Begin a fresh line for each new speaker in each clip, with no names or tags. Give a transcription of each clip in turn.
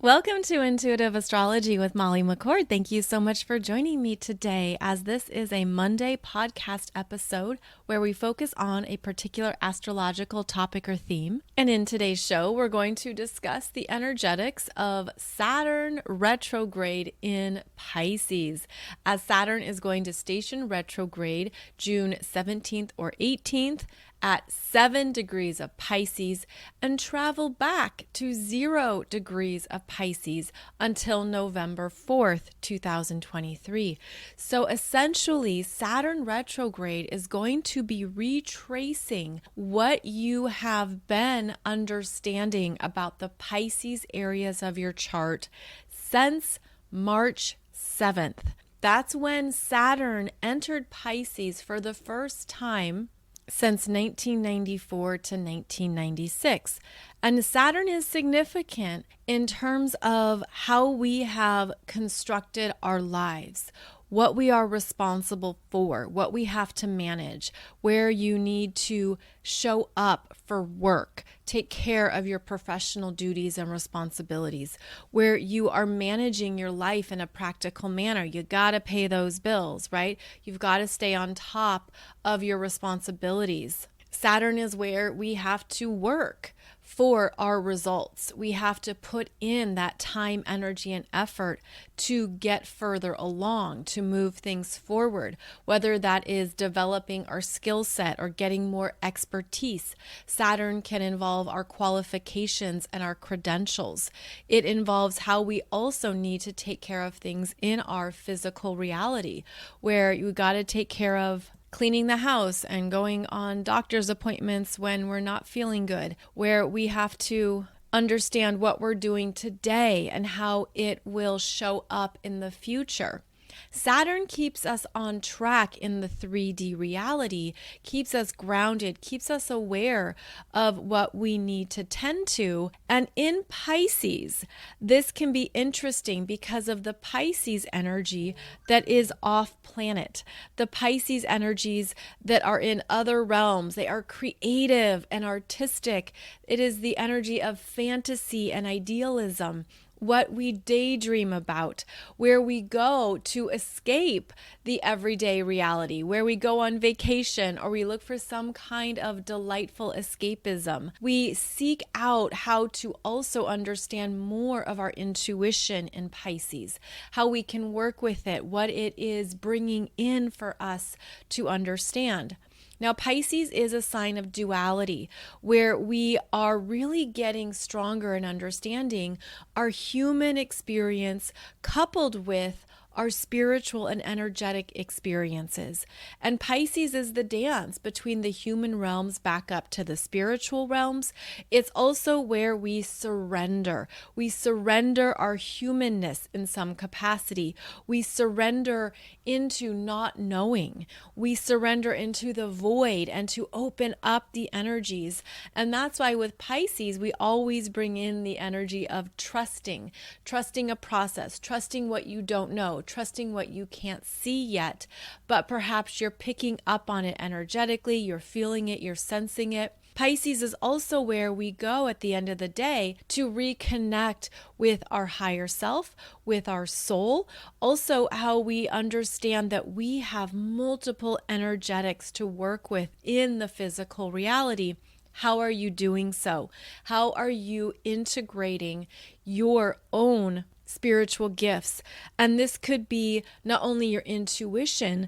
Welcome to Intuitive Astrology with Molly McCord. Thank you so much for joining me today, as this is a Monday podcast episode where we focus on a particular astrological topic or theme. And in today's show, we're going to discuss the energetics of Saturn retrograde in Pisces, as Saturn is going to station retrograde June 17th or 18th at 7 degrees of Pisces and travel back to 0 degrees of Pisces until November 4th, 2023. So essentially, Saturn retrograde is going to be retracing what you have been understanding about the Pisces areas of your chart since March 7th. That's when Saturn entered Pisces for the first time since 1994 to 1996. And Saturn is significant in terms of how we have constructed our lives, what we are responsible for, what we have to manage, where you need to show up for work, take care of your professional duties and responsibilities, where you are managing your life in a practical manner. You got to pay those bills, right? You've got to stay on top of your responsibilities. Saturn is where we have to work for our results. We have to put in that time, energy, and effort to get further along, to move things forward, whether that is developing our skill set or getting more expertise. Saturn can involve our qualifications and our credentials. It involves how we also need to take care of things in our physical reality, where you got to take care of cleaning the house and going on doctor's appointments when we're not feeling good, where we have to understand what we're doing today and how it will show up in the future. Saturn keeps us on track in the 3D reality, keeps us grounded, keeps us aware of what we need to tend to. And in Pisces, this can be interesting because of the Pisces energy that is off planet. The Pisces energies that are in other realms, they are creative and artistic. It is the energy of fantasy and idealism, what we daydream about, where we go to escape the everyday reality, where we go on vacation or we look for some kind of delightful escapism. We seek out how to also understand more of our intuition in Pisces, how we can work with it, what it is bringing in for us to understand. Now, Pisces is a sign of duality, where we are really getting stronger in understanding our human experience coupled with our spiritual and energetic experiences. And Pisces is the dance between the human realms back up to the spiritual realms. It's also where we surrender. We surrender our humanness in some capacity. We surrender into not knowing. We surrender into the void and to open up the energies. And that's why with Pisces, we always bring in the energy of trusting a process, trusting what you don't know, trusting what you can't see yet, but perhaps you're picking up on it energetically, you're feeling it, you're sensing it. Pisces is also where we go at the end of the day to reconnect with our higher self, with our soul, also how we understand that we have multiple energetics to work with in the physical reality. How are you doing so? How are you integrating your own spiritual gifts? And this could be not only your intuition,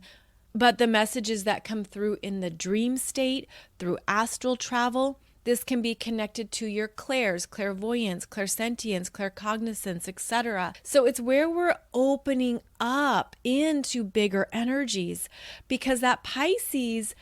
but the messages that come through in the dream state, through astral travel. This can be connected to your clairs, clairvoyance, clairsentience, claircognizance, etc. So it's where we're opening up into bigger energies, because that Pisces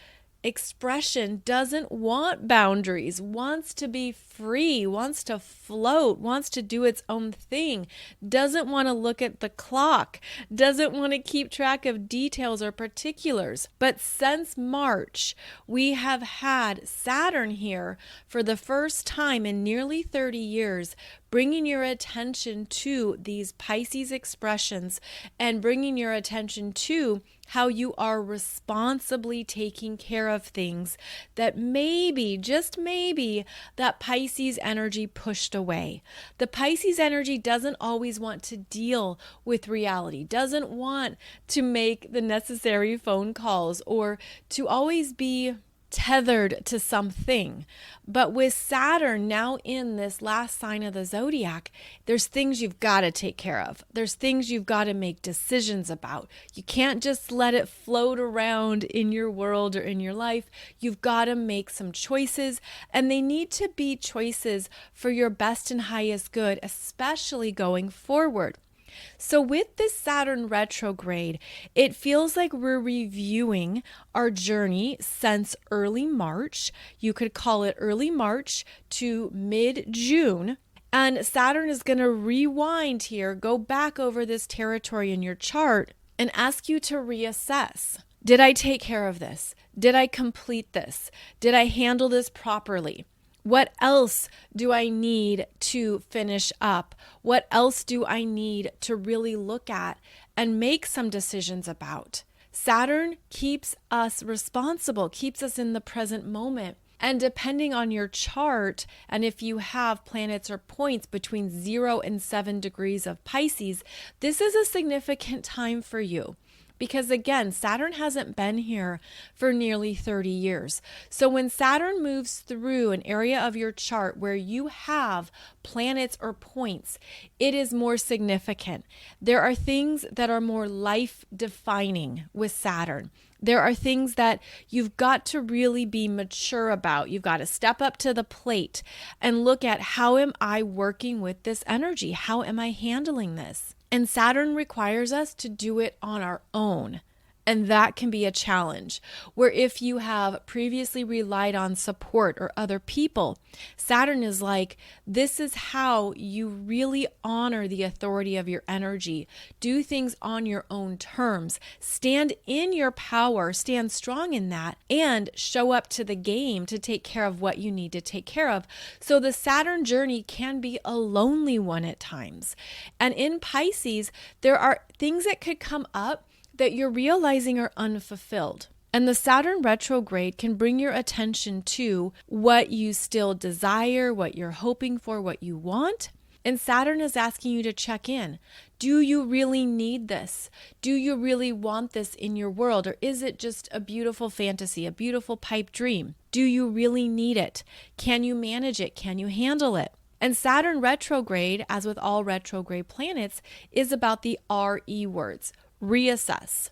expression doesn't want boundaries, wants to be free, wants to float, wants to do its own thing, doesn't want to look at the clock, doesn't want to keep track of details or particulars. But since March, we have had Saturn here for the first time in nearly 30 years, bringing your attention to these Pisces expressions and bringing your attention to how you are responsibly taking care of things that maybe, just maybe, that Pisces energy pushed away. The Pisces energy doesn't always want to deal with reality, doesn't want to make the necessary phone calls or to always be tethered to something. But with Saturn now in this last sign of the zodiac, there's things you've got to take care of. There's things you've got to make decisions about. You can't just let it float around in your world or in your life. You've got to make some choices, and they need to be choices for your best and highest good, especially going forward. So with this Saturn retrograde, it feels like we're reviewing our journey since early March. You could call it early March to mid-June. And Saturn is going to rewind here, go back over this territory in your chart and ask you to reassess. Did I take care of this? Did I complete this? Did I handle this properly? What else do I need to finish up? What else do I need to really look at and make some decisions about? Saturn keeps us responsible, keeps us in the present moment. And depending on your chart, and if you have planets or points between 0 and 7 degrees of Pisces, this is a significant time for you. Because again, Saturn hasn't been here for nearly 30 years. So when Saturn moves through an area of your chart where you have planets or points, it is more significant. There are things that are more life-defining with Saturn. There are things that you've got to really be mature about. You've got to step up to the plate and look at, how am I working with this energy? How am I handling this? And Saturn requires us to do it on our own. And that can be a challenge, where if you have previously relied on support or other people, Saturn is like, this is how you really honor the authority of your energy. Do things on your own terms. Stand in your power, stand strong in that, and show up to the game to take care of what you need to take care of. So the Saturn journey can be a lonely one at times. And in Pisces, there are things that could come up that you're realizing are unfulfilled. And the Saturn retrograde can bring your attention to what you still desire, what you're hoping for, what you want. And Saturn is asking you to check in. Do you really need this? Do you really want this in your world? Or is it just a beautiful fantasy, a beautiful pipe dream? Do you really need it? Can you manage it? Can you handle it? And Saturn retrograde, as with all retrograde planets, is about the RE words. Reassess,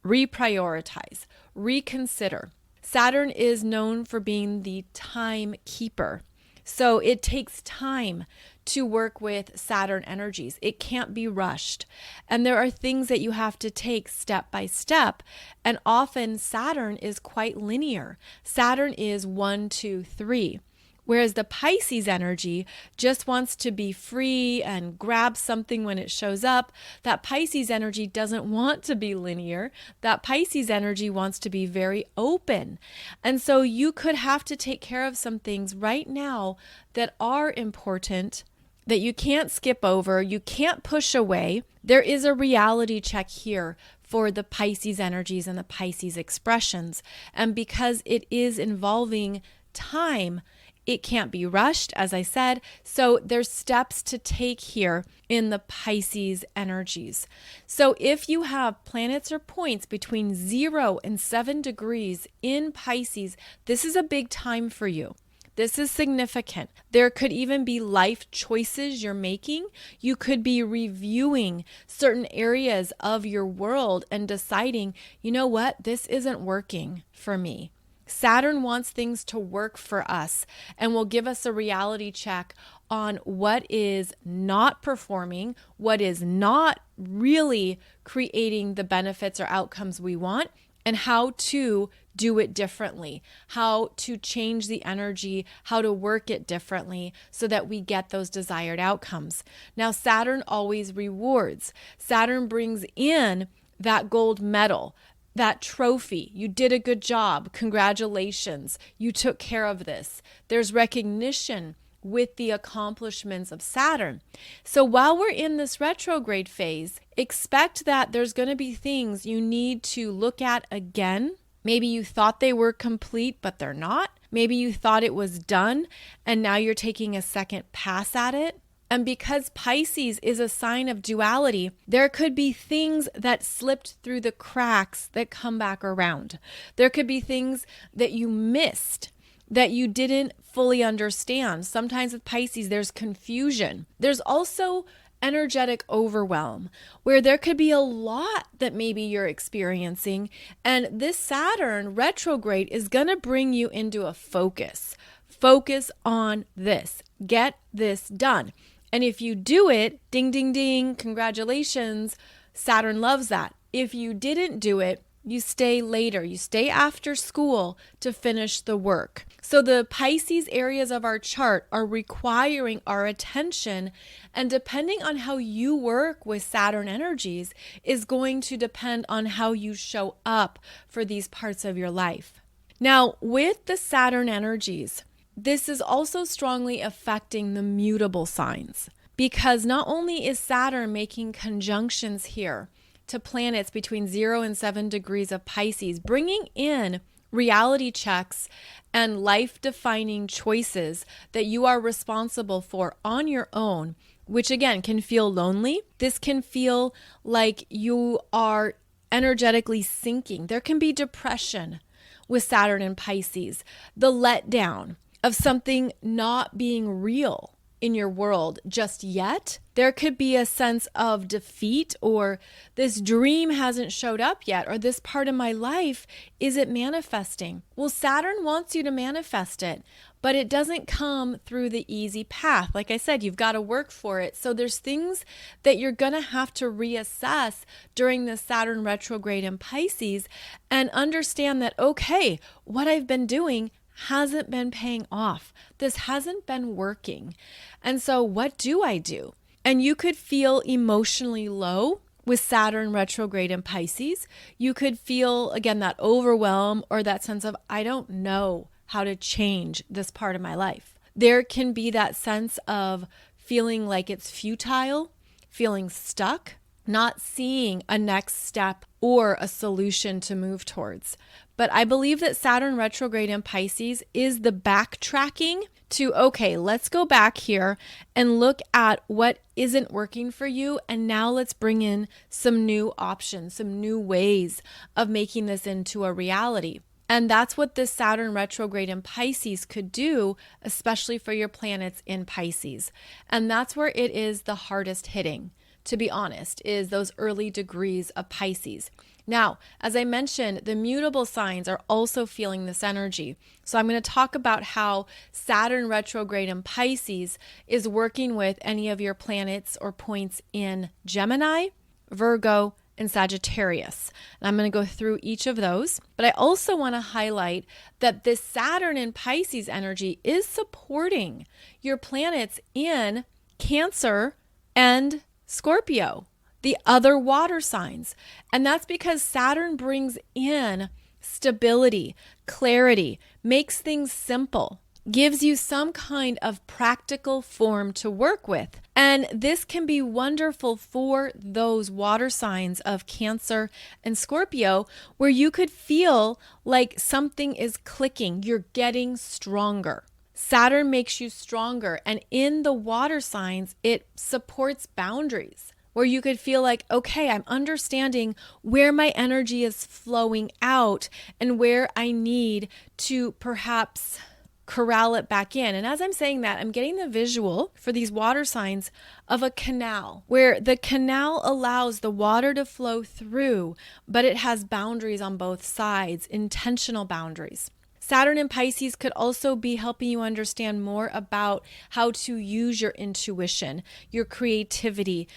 reprioritize, reconsider. Saturn is known for being the time keeper. So it takes time to work with Saturn energies. It can't be rushed. And there are things that you have to take step by step. And often Saturn is quite linear. Saturn is 1, 2, 3. Whereas the Pisces energy just wants to be free and grab something when it shows up. That Pisces energy doesn't want to be linear. That Pisces energy wants to be very open. And so you could have to take care of some things right now that are important, that you can't skip over, you can't push away. There is a reality check here for the Pisces energies and the Pisces expressions. And because it is involving time, it can't be rushed, as I said. So there's steps to take here in the Pisces energies. So if you have planets or points between 0 and 7 degrees in Pisces, this is a big time for you. This is significant. There could even be life choices you're making. You could be reviewing certain areas of your world and deciding, you know what, this isn't working for me. Saturn wants things to work for us and will give us a reality check on what is not performing, what is not really creating the benefits or outcomes we want, and how to do it differently, how to change the energy, how to work it differently so that we get those desired outcomes. Now, Saturn always rewards. Saturn brings in that gold medal, that trophy. You did a good job. Congratulations. You took care of this. There's recognition with the accomplishments of Saturn. So while we're in this retrograde phase, expect that there's going to be things you need to look at again. Maybe you thought they were complete, but they're not. Maybe you thought it was done, and now you're taking a second pass at it. And because Pisces is a sign of duality, there could be things that slipped through the cracks that come back around. There could be things that you missed, that you didn't fully understand. Sometimes with Pisces, there's confusion. There's also energetic overwhelm, where there could be a lot that maybe you're experiencing. And this Saturn retrograde is going to bring you into a focus. Focus on this. Get this done. And if you do it, ding, ding, ding, congratulations, Saturn loves that. If you didn't do it, you stay later. You stay after school to finish the work. So the Pisces areas of our chart are requiring our attention, and depending on how you work with Saturn energies is going to depend on how you show up for these parts of your life. Now, with the Saturn energies, this is also strongly affecting the mutable signs, because not only is Saturn making conjunctions here to planets between 0 and 7 degrees of Pisces, bringing in reality checks and life-defining choices that you are responsible for on your own, which again can feel lonely. This can feel like you are energetically sinking. There can be depression with Saturn and Pisces, the letdown of something not being real in your world just yet. There could be a sense of defeat, or this dream hasn't showed up yet, or this part of my life isn't manifesting. Well, Saturn wants you to manifest it, but it doesn't come through the easy path. Like I said, you've got to work for it. So there's things that you're going to have to reassess during the Saturn retrograde in Pisces and understand that, okay, what I've been doing hasn't been paying off. This hasn't been working. And so what do I do? And you could feel emotionally low with Saturn retrograde in Pisces. You could feel, again, that overwhelm or that sense of, I don't know how to change this part of my life. There can be that sense of feeling like it's futile, feeling stuck, not seeing a next step or a solution to move towards. But I believe that Saturn retrograde in Pisces is the backtracking to, okay, let's go back here and look at what isn't working for you. And now let's bring in some new options, some new ways of making this into a reality. And that's what this Saturn retrograde in Pisces could do, especially for your planets in Pisces. And that's where it is the hardest hitting, to be honest, is those early degrees of Pisces. Now, as I mentioned, the mutable signs are also feeling this energy. So I'm going to talk about how Saturn retrograde in Pisces is working with any of your planets or points in Gemini, Virgo, and Sagittarius. And I'm going to go through each of those. But I also want to highlight that this Saturn in Pisces energy is supporting your planets in Cancer and Scorpio, the other water signs. And that's because Saturn brings in stability, clarity, makes things simple, gives you some kind of practical form to work with. And this can be wonderful for those water signs of Cancer and Scorpio, where you could feel like something is clicking, you're getting stronger. Saturn makes you stronger, and in the water signs, it supports boundaries where you could feel like, okay, I'm understanding where my energy is flowing out and where I need to perhaps corral it back in. And as I'm saying that, I'm getting the visual for these water signs of a canal, where the canal allows the water to flow through, but it has boundaries on both sides, intentional boundaries. Saturn in Pisces could also be helping you understand more about how to use your intuition, your creativity,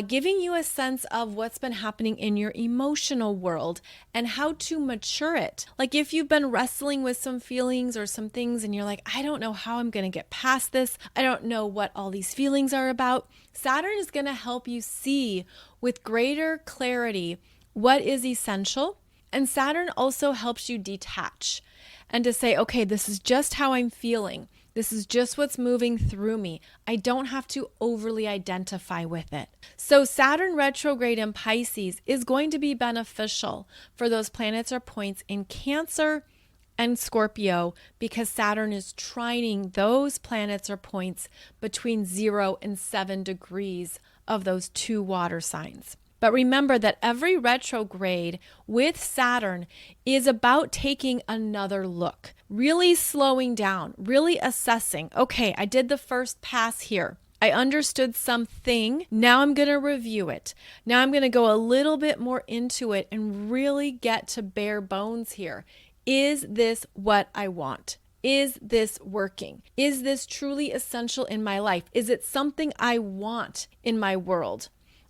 giving you a sense of what's been happening in your emotional world and how to mature it. Like if you've been wrestling with some feelings or some things and you're like, I don't know how I'm going to get past this. I don't know what all these feelings are about. Saturn is going to help you see with greater clarity what is essential. And Saturn also helps you detach and to say, okay, this is just how I'm feeling. This is just what's moving through me. I don't have to overly identify with it. So Saturn retrograde in Pisces is going to be beneficial for those planets or points in Cancer and Scorpio, because Saturn is trining those planets or points between 0 and 7 degrees of those two water signs. But remember that every retrograde with Saturn is about taking another look, really slowing down, really assessing, okay, I did the first pass here. I understood something. Now I'm going to review it. Now I'm going to go a little bit more into it and really get to bare bones here. Is this what I want? Is this working? Is this truly essential in my life? Is it something I want in my world?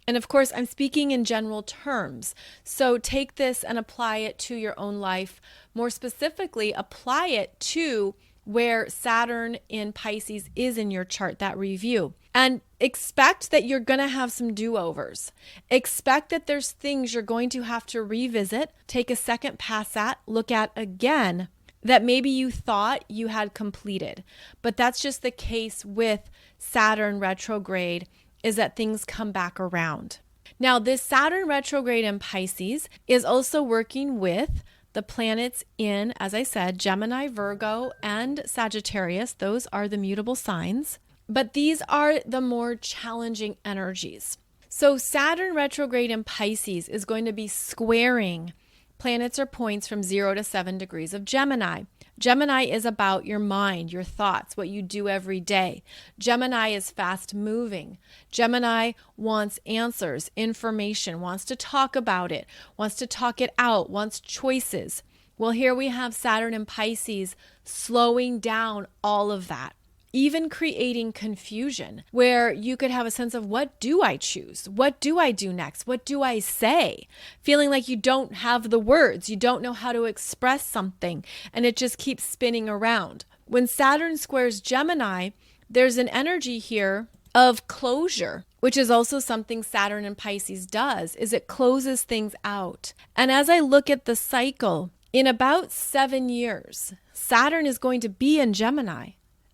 And of course, I'm speaking in general terms. So take this and apply it to your own life. More specifically, apply it to where Saturn in Pisces is in your chart, that review. And expect that you're going to have some do-overs. Expect that there's things you're going to have to revisit, take a second pass at, look at again, that maybe you thought you had completed. But that's just the case with Saturn retrograde, is that things come back around. Now, this Saturn retrograde in Pisces is also working with the planets in, as I said, Gemini, Virgo, and Sagittarius. Those are the mutable signs. But these are the more challenging energies. So Saturn retrograde in Pisces is going to be squaring planets or points from 0 to 7 degrees of Gemini. Gemini is about your mind, your thoughts, what you do every day. Gemini is fast moving. Gemini wants answers, information, wants to talk about it, wants to talk it out, wants choices. Well, here we have Saturn in Pisces slowing down all of that, even creating confusion where you could have a sense of, what do I choose? What do I do next? What do I say? Feeling like you don't have the words, you don't know how to express something, and it just keeps spinning around. When Saturn squares Gemini, there's an energy here of closure, which is also something Saturn in Pisces does, is it closes things out. And as I look at the cycle, in about 7 years, Saturn is going to be in Gemini.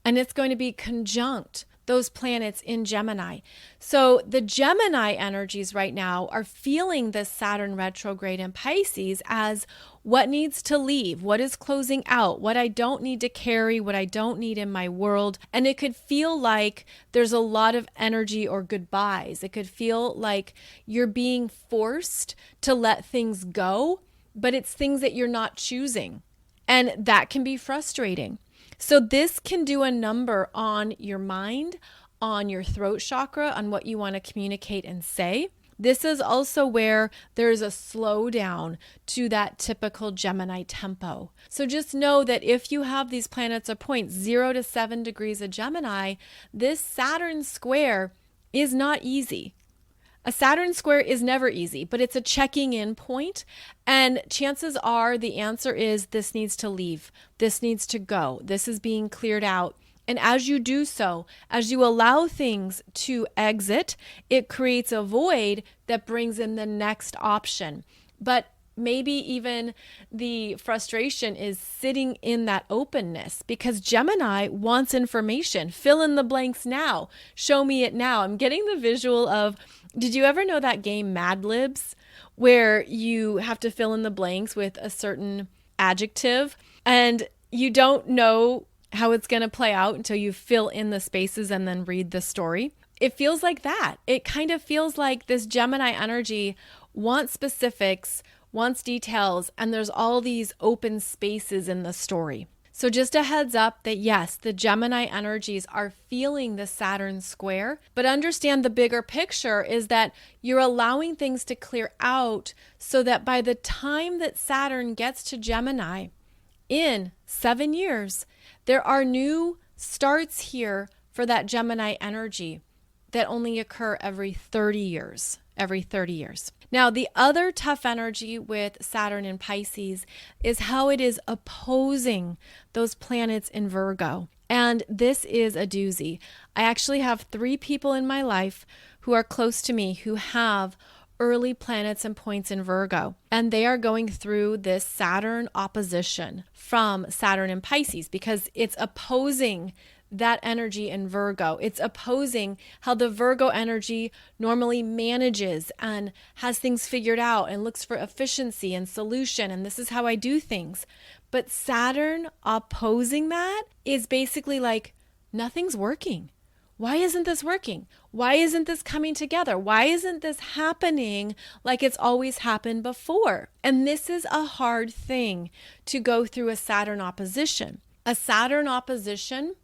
And it's going to be conjunct those planets in Gemini. So the Gemini energies right now are feeling this Saturn retrograde in Pisces as what needs to leave, what is closing out, what I don't need to carry, what I don't need in my world. And it could feel like there's a lot of energy or goodbyes. It could feel like you're being forced to let things go, but it's things that you're not choosing. And that can be frustrating. So this can do a number on your mind, on your throat chakra, on what you want to communicate and say. This is also where there's a slowdown to that typical Gemini tempo. So just know that if you have these planets or points 0 to 7 degrees of Gemini, this Saturn square is not easy. A Saturn square is never easy, but it's a checking in point, and chances are the answer is this needs to leave, this needs to go, this is being cleared out. And as you do so, as you allow things to exit, it creates a void that brings in the next option. But maybe even the frustration is sitting in that openness, because Gemini wants information. Fill in the blanks now. Show me it now. I'm getting the visual of, did you ever know that game Mad Libs, where you have to fill in the blanks with a certain adjective and you don't know how it's going to play out until you fill in the spaces and then read the story? It feels like that. It kind of feels like this Gemini energy wants specifics, wants details, and there's all these open spaces in the story. So just a heads up that yes, the Gemini energies are feeling the Saturn square, but understand the bigger picture is that you're allowing things to clear out so that by the time that Saturn gets to Gemini in 7 years, there are new starts here for that Gemini energy that only occur every 30 years. Now, the other tough energy with Saturn in Pisces is how it is opposing those planets in Virgo. And this is a doozy. I actually have 3 people in my life who are close to me who have early planets and points in Virgo. And they are going through this Saturn opposition from Saturn in Pisces because it's opposing that energy in Virgo. It's opposing how the Virgo energy normally manages and has things figured out and looks for efficiency and solution. And this is how I do things. But Saturn opposing that is basically like, nothing's working. Why isn't this working? Why isn't this coming together? Why isn't this happening like it's always happened before? And this is a hard thing to go through a Saturn opposition. A Saturn opposition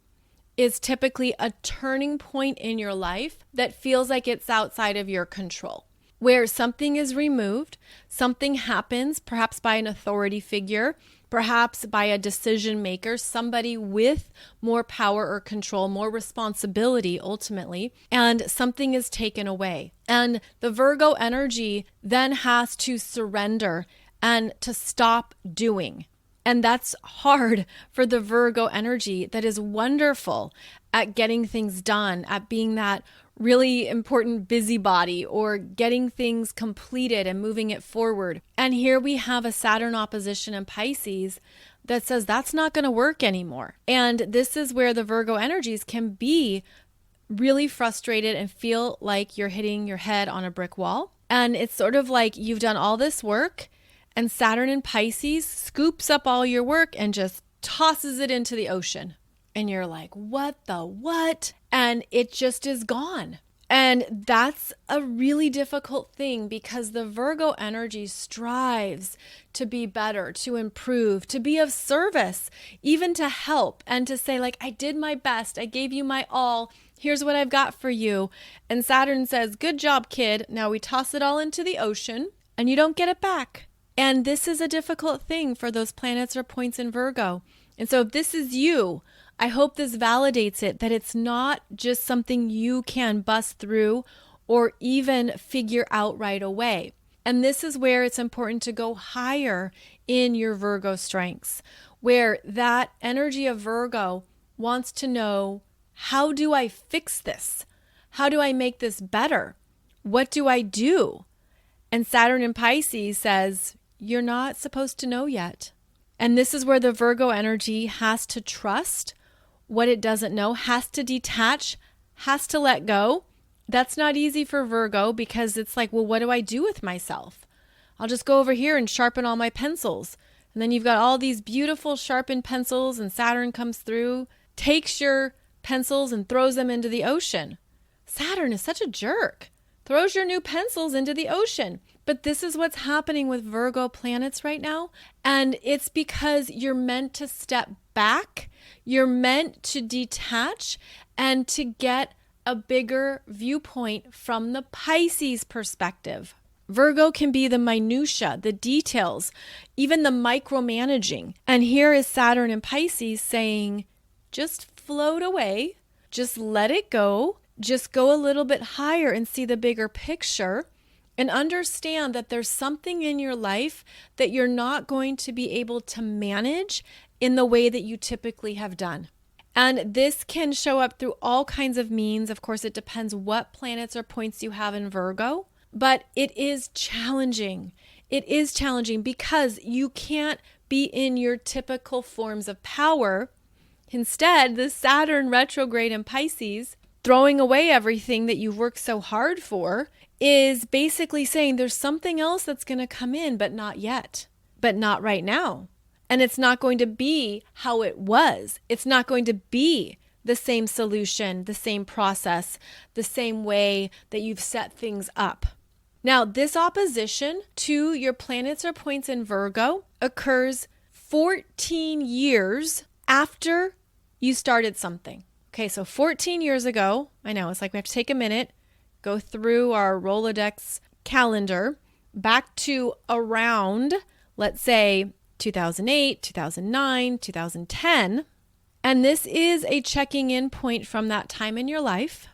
is typically a turning point in your life that feels like it's outside of your control, where something is removed, something happens, perhaps by an authority figure, perhaps by a decision maker, somebody with more power or control, more responsibility ultimately, and something is taken away. And the Virgo energy then has to surrender and to stop doing. And that's hard for the Virgo energy that is wonderful at getting things done, at being that really important busybody or getting things completed and moving it forward. And here we have a Saturn opposition in Pisces that says that's not going to work anymore. And this is where the Virgo energies can be really frustrated and feel like you're hitting your head on a brick wall. And it's sort of like you've done all this work and Saturn in Pisces scoops up all your work and just tosses it into the ocean. And you're like, what the what? And it just is gone. And that's a really difficult thing because the Virgo energy strives to be better, to improve, to be of service, even to help and to say like, I did my best. I gave you my all. Here's what I've got for you. And Saturn says, good job, kid. Now we toss it all into the ocean and you don't get it back. And this is a difficult thing for those planets or points in Virgo. And so if this is you, I hope this validates it, that it's not just something you can bust through or even figure out right away. And this is where it's important to go higher in your Virgo strengths, where that energy of Virgo wants to know, how do I fix this? How do I make this better? What do I do? And Saturn in Pisces says, you're not supposed to know yet. And this is where the Virgo energy has to trust what it doesn't know, has to detach, has to let go. That's not easy for Virgo because it's like, well, what do I do with myself? I'll just go over here and sharpen all my pencils. And then you've got all these beautiful sharpened pencils and Saturn comes through, takes your pencils and throws them into the ocean. Saturn is such a jerk. Throws your new pencils into the ocean. But this is what's happening with Virgo planets right now. And it's because you're meant to step back. You're meant to detach and to get a bigger viewpoint from the Pisces perspective. Virgo can be the minutia, the details, even the micromanaging. And here is Saturn in Pisces saying, just float away, just let it go, just go a little bit higher and see the bigger picture. And understand that there's something in your life that you're not going to be able to manage in the way that you typically have done. And this can show up through all kinds of means. Of course, it depends what planets or points you have in Virgo, but it is challenging. It is challenging because you can't be in your typical forms of power. Instead, the Saturn retrograde in Pisces, throwing away everything that you've worked so hard for, is basically saying there's something else that's going to come in, but not yet, but not right now. And it's not going to be how it was. It's not going to be the same solution, the same process, the same way that you've set things up. Now, this opposition to your planets or points in Virgo occurs 14 years after you started something. Okay, so 14 years ago, I know it's like we have to take a minute, go through our Rolodex calendar back to around, let's say, 2008, 2009, 2010. And this is a checking in point from that time in your life.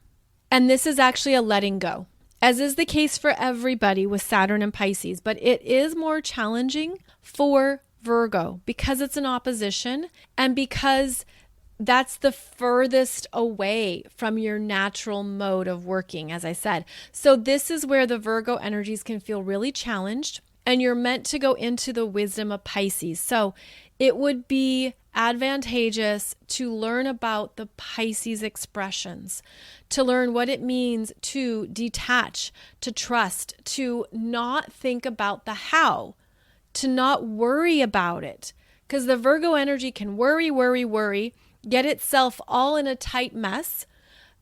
And this is actually a letting go, as is the case for everybody with Saturn and Pisces. But it is more challenging for Virgo because it's an opposition and because that's the furthest away from your natural mode of working, as I said. So this is where the Virgo energies can feel really challenged, and you're meant to go into the wisdom of Pisces. So it would be advantageous to learn about the Pisces expressions, to learn what it means to detach, to trust, to not think about the how, to not worry about it. Because the Virgo energy can worry, get itself all in a tight mess.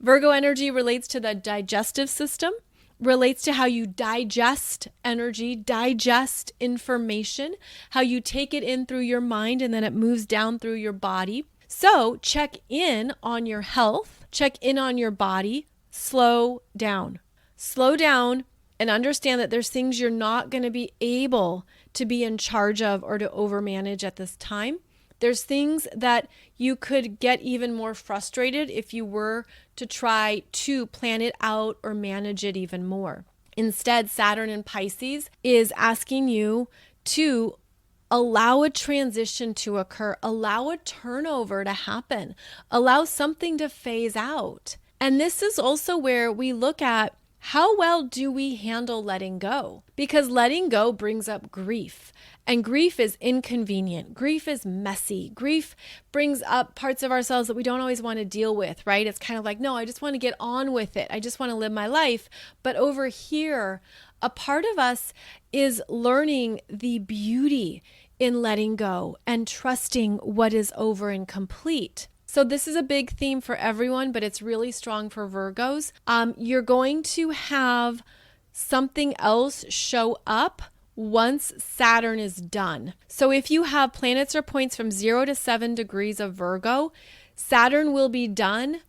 Virgo energy relates to the digestive system, relates to how you digest energy, digest information, how you take it in through your mind and then it moves down through your body. So check in on your health, check in on your body, slow down. Slow down and understand that there's things you're not going to be able to be in charge of or to overmanage at this time. There's things that you could get even more frustrated if you were to try to plan it out or manage it even more. Instead, Saturn in Pisces is asking you to allow a transition to occur, allow a turnover to happen, allow something to phase out. And this is also where we look at how well do we handle letting go? Because letting go brings up grief. And grief is inconvenient. Grief is messy. Grief brings up parts of ourselves that we don't always want to deal with, right? It's kind of like, no, I just want to get on with it. I just want to live my life. But over here, a part of us is learning the beauty in letting go and trusting what is over and complete. So this is a big theme for everyone, but it's really strong for Virgos. You're going to have something else show up once Saturn is done. So if you have planets or points from 0 to 7 degrees of Virgo, Saturn will be done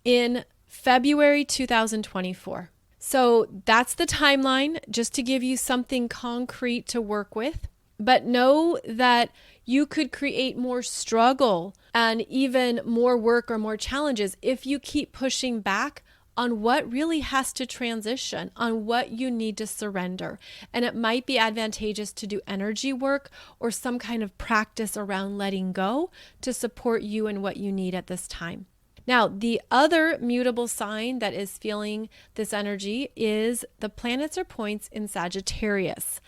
in February 2024. So that's the timeline, just to give you something concrete to work with. But know that you could create more struggle and even more work or more challenges if you keep pushing back on what really has to transition, on what you need to surrender. And it might be advantageous to do energy work or some kind of practice around letting go to support you and what you need at this time. Now, the other mutable sign that is feeling this energy is the planets or points in Sagittarius.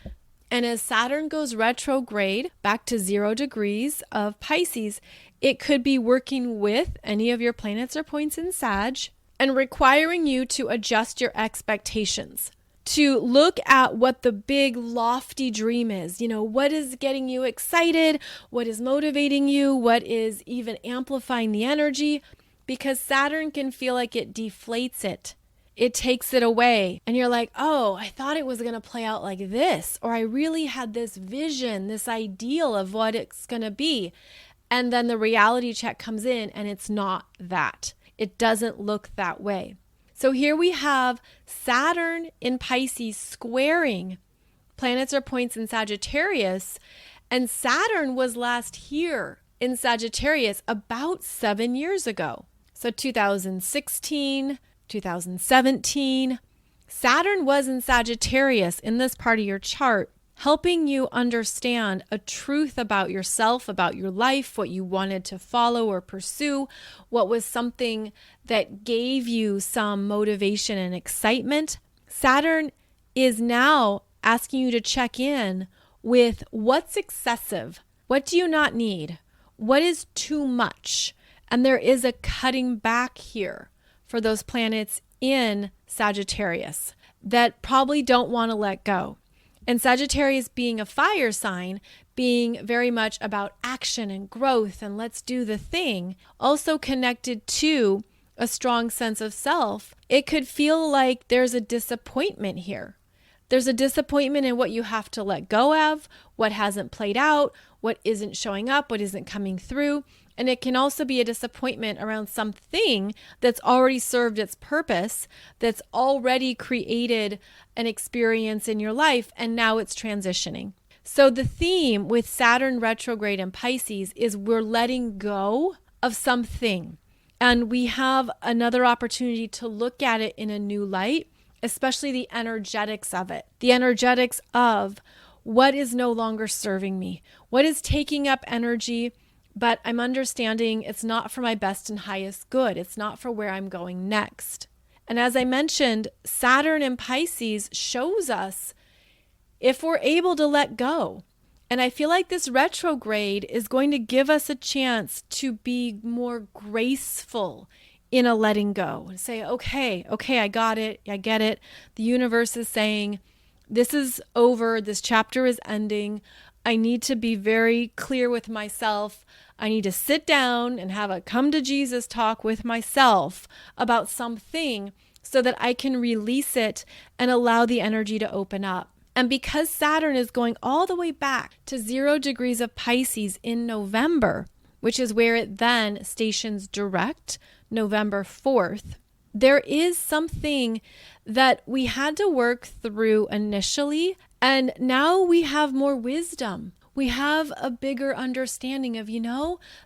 And as Saturn goes retrograde back to 0 degrees of Pisces, it could be working with any of your planets or points in Sag and requiring you to adjust your expectations, to look at what the big lofty dream is. What is getting you excited? What is motivating you? What is even amplifying the energy? Because Saturn can feel like it deflates it. It takes it away. And you're like, oh, I thought it was going to play out like this. Or I really had this vision, this ideal of what it's going to be. And then the reality check comes in and it's not that. It doesn't look that way. So here we have Saturn in Pisces squaring planets or points in Sagittarius. And Saturn was last here in Sagittarius about 7 years ago. So 2016, 2017, Saturn was in Sagittarius in this part of your chart, helping you understand a truth about yourself, about your life, what you wanted to follow or pursue, what was something that gave you some motivation and excitement. Saturn is now asking you to check in with what's excessive, what do you not need, what is too much, and there is a cutting back here for those planets in Sagittarius that probably don't want to let go. And Sagittarius being a fire sign, being very much about action and growth and let's do the thing, also connected to a strong sense of self, it could feel like there's a disappointment here. There's a disappointment in what you have to let go of, what hasn't played out, what isn't showing up, what isn't coming through. And it can also be a disappointment around something that's already served its purpose, that's already created an experience in your life, and now it's transitioning. So the theme with Saturn retrograde in Pisces is we're letting go of something. And we have another opportunity to look at it in a new light, especially the energetics of it. The energetics of what is no longer serving me, what is taking up energy, but I'm understanding it's not for my best and highest good. It's not for where I'm going next. And as I mentioned, Saturn in Pisces shows us if we're able to let go And I feel like this retrograde is going to give us a chance to be more graceful in a letting go and say, okay, I got it. I get it. The universe is saying, this is over. This chapter is ending. I need to be very clear with myself. I need to sit down and have a come to Jesus talk with myself about something so that I can release it and allow the energy to open up. And because Saturn is going all the way back to 0 degrees of Pisces in November, which is where it then stations direct November 4th, there is something that we had to work through initially, and now we have more wisdom. We have a bigger understanding of,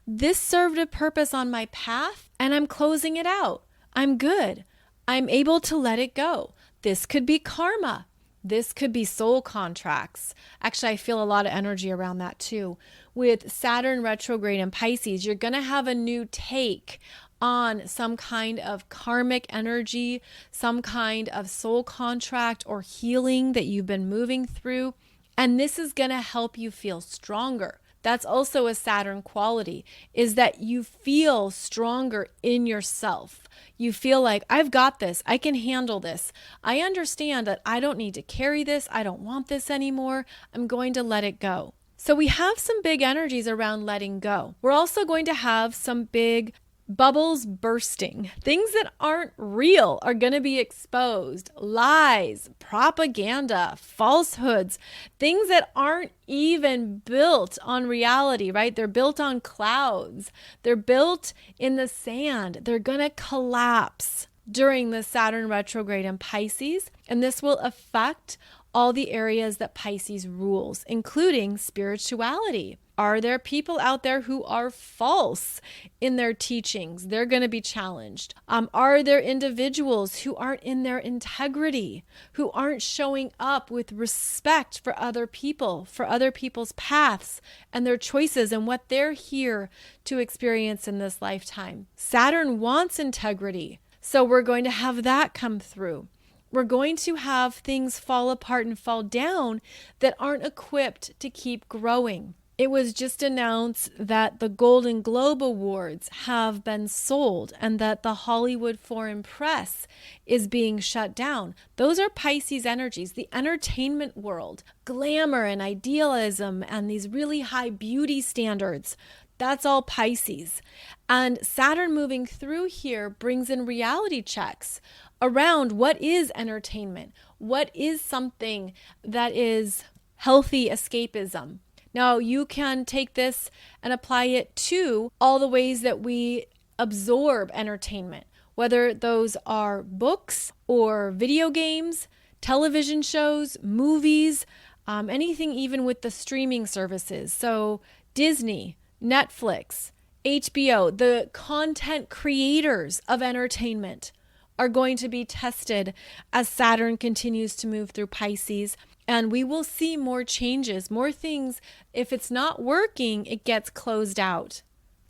this served a purpose on my path and I'm closing it out. I'm good. I'm able to let it go. This could be karma. This could be soul contracts. Actually, I feel a lot of energy around that too. With Saturn retrograde in Pisces, you're going to have a new take on some kind of karmic energy, some kind of soul contract or healing that you've been moving through. And this is going to help you feel stronger. That's also a Saturn quality, is that you feel stronger in yourself. You feel like, I've got this. I can handle this. I understand that I don't need to carry this. I don't want this anymore. I'm going to let it go. So we have some big energies around letting go. We're also going to have some big bubbles bursting. Things that aren't real are going to be exposed. Lies, propaganda, falsehoods, things that aren't even built on reality, right? They're built on clouds. They're built in the sand. They're going to collapse during the Saturn retrograde in Pisces, and this will affect all the areas that Pisces rules, including spirituality. Are there people out there who are false in their teachings? They're going to be challenged. Are there individuals who aren't in their integrity, who aren't showing up with respect for other people, for other people's paths and their choices and what they're here to experience in this lifetime? Saturn wants integrity, so we're going to have that come through. We're going to have things fall apart and fall down that aren't equipped to keep growing. It was just announced that the Golden Globe Awards have been sold and that the Hollywood Foreign Press is being shut down. Those are Pisces energies, the entertainment world, glamour and idealism and these really high beauty standards. That's all Pisces. And Saturn moving through here brings in reality checks around what is entertainment, what is something that is healthy escapism. Now, you can take this and apply it to all the ways that we absorb entertainment, whether those are books or video games, television shows, movies, anything even with the streaming services. So Disney, Netflix, HBO, the content creators of entertainment are going to be tested as Saturn continues to move through Pisces. And we will see more changes, more things. If it's not working, it gets closed out.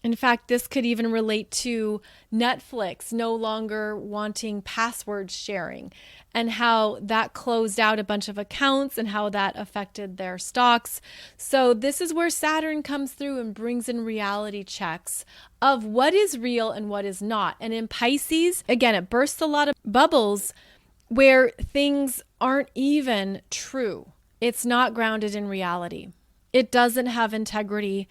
In fact, this could even relate to Netflix no longer wanting password sharing and how that closed out a bunch of accounts and how that affected their stocks. So this is where Saturn comes through and brings in reality checks of what is real and what is not. And in Pisces, again, it bursts a lot of bubbles where things aren't even true. It's not grounded in reality. It doesn't have integrity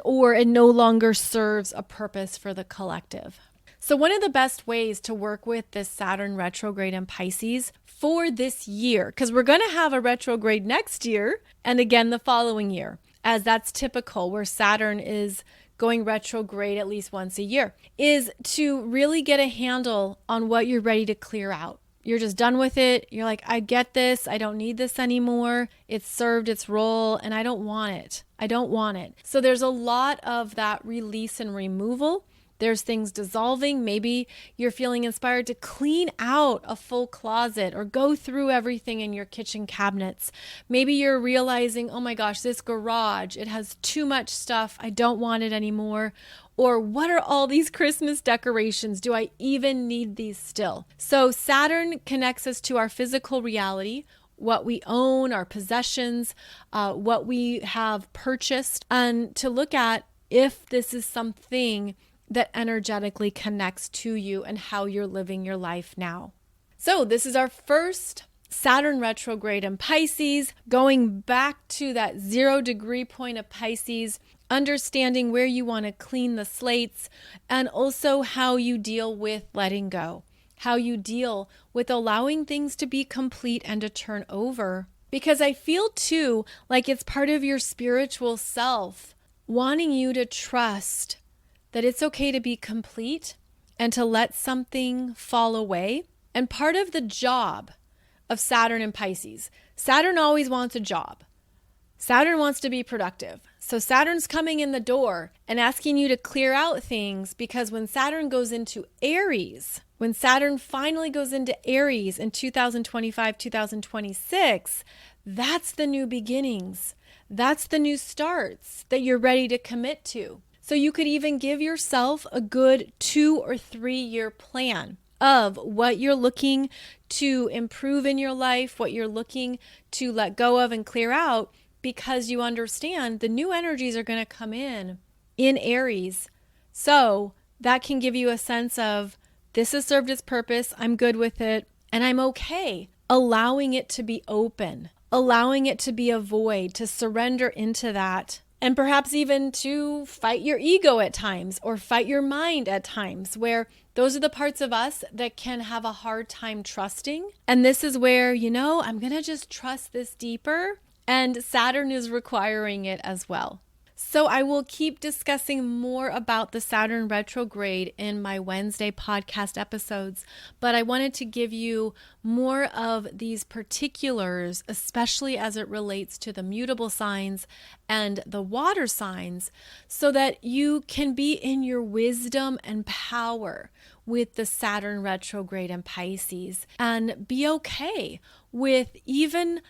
or it no longer serves a purpose for the collective. So one of the best ways to work with this Saturn retrograde in Pisces for this year, because we're going to have a retrograde next year and again the following year, as that's typical where Saturn is going retrograde at least once a year, is to really get a handle on what you're ready to clear out. You're just done with it. You're like, I get this. I don't need this anymore. It's served its role and I don't want it. I don't want it. So there's a lot of that release and removal. There's things dissolving. Maybe you're feeling inspired to clean out a full closet or go through everything in your kitchen cabinets. Maybe you're realizing, oh my gosh, this garage, it has too much stuff. I don't want it anymore. Or what are all these Christmas decorations? Do I even need these still? So Saturn connects us to our physical reality what we own, our possessions, what we have purchased, and to look at if this is something that energetically connects to you and how you're living your life now. So this is our first Saturn retrograde in Pisces, going back to that 0-degree point of Pisces, understanding where you want to clean the slates, and also how you deal with letting go, how you deal with allowing things to be complete and to turn over. Because I feel too like it's part of your spiritual self wanting you to trust that it's okay to be complete and to let something fall away. And part of the job of Saturn and Pisces, Saturn always wants a job. Saturn wants to be productive. So Saturn's coming in the door and asking you to clear out things, because when Saturn goes into Aries, when Saturn finally goes into Aries in 2025, 2026, that's the new beginnings. That's the new starts that you're ready to commit to. So you could even give yourself a good 2 or 3 year plan of what you're looking to improve in your life, what you're looking to let go of and clear out, because you understand the new energies are going to come in Aries. So that can give you a sense of, this has served its purpose, I'm good with it, and I'm okay allowing it to be open, allowing it to be a void, to surrender into that. And perhaps even to fight your ego at times, or fight your mind at times, where those are the parts of us that can have a hard time trusting. And this is where, I'm going to just trust this deeper. And Saturn is requiring it as well. So I will keep discussing more about the Saturn retrograde in my Wednesday podcast episodes, but I wanted to give you more of these particulars, especially as it relates to the mutable signs and the water signs, so that you can be in your wisdom and power with the Saturn retrograde in Pisces, and be okay with even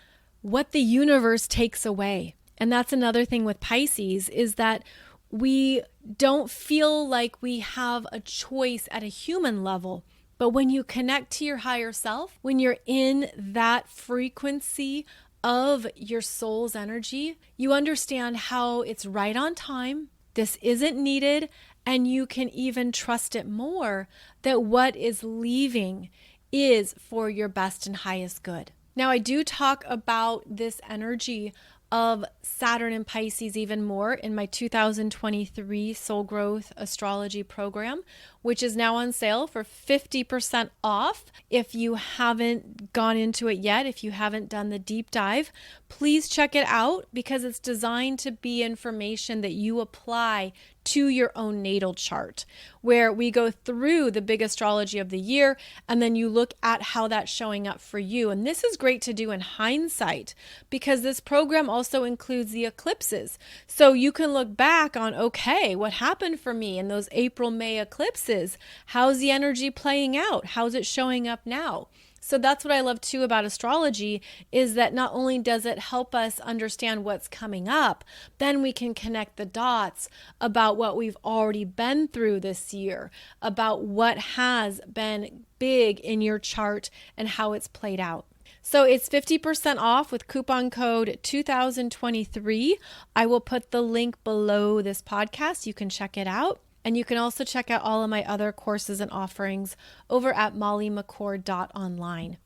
what the universe takes away. And that's another thing with Pisces, is that we don't feel like we have a choice at a human level. But when you connect to your higher self, when you're in that frequency of your soul's energy, you understand how it's right on time. This isn't needed. And you can even trust it more, that what is leaving is for your best and highest good. Now, I do talk about this energy of Saturn and Pisces even more in my 2023 Soul Growth Astrology program, which is now on sale for 50% off. If you haven't gone into it yet, if you haven't done the deep dive, please check it out, because it's designed to be information that you apply to your own natal chart, where we go through the big astrology of the year, and then you look at how that's showing up for you. And this is great to do in hindsight, because this program also includes the eclipses. So you can look back on, okay, what happened for me in those April, May eclipses? How's the energy playing out? How's it showing up now? So that's what I love too about astrology, is that not only does it help us understand what's coming up, then we can connect the dots about what we've already been through this year, about what has been big in your chart and how it's played out. So it's 50% off with coupon code 2023. I will put the link below this podcast. You can check it out. And you can also check out all of my other courses and offerings over at mollymccord.online.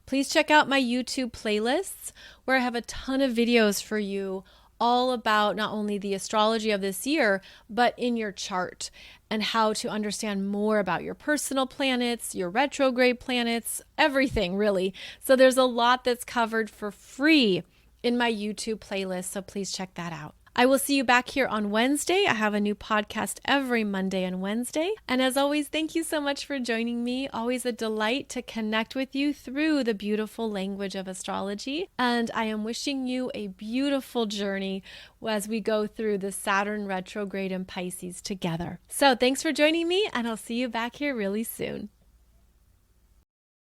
Please check out my YouTube playlists, where I have a ton of videos for you all about not only the astrology of this year, but in your chart, and how to understand more about your personal planets, your retrograde planets, everything really. So there's a lot that's covered for free in my YouTube playlist, so please check that out. I will see you back here on Wednesday. I have a new podcast every Monday and Wednesday. And as always, thank you so much for joining me. Always a delight to connect with you through the beautiful language of astrology. And I am wishing you a beautiful journey as we go through the Saturn retrograde in Pisces together. So thanks for joining me, and I'll see you back here really soon.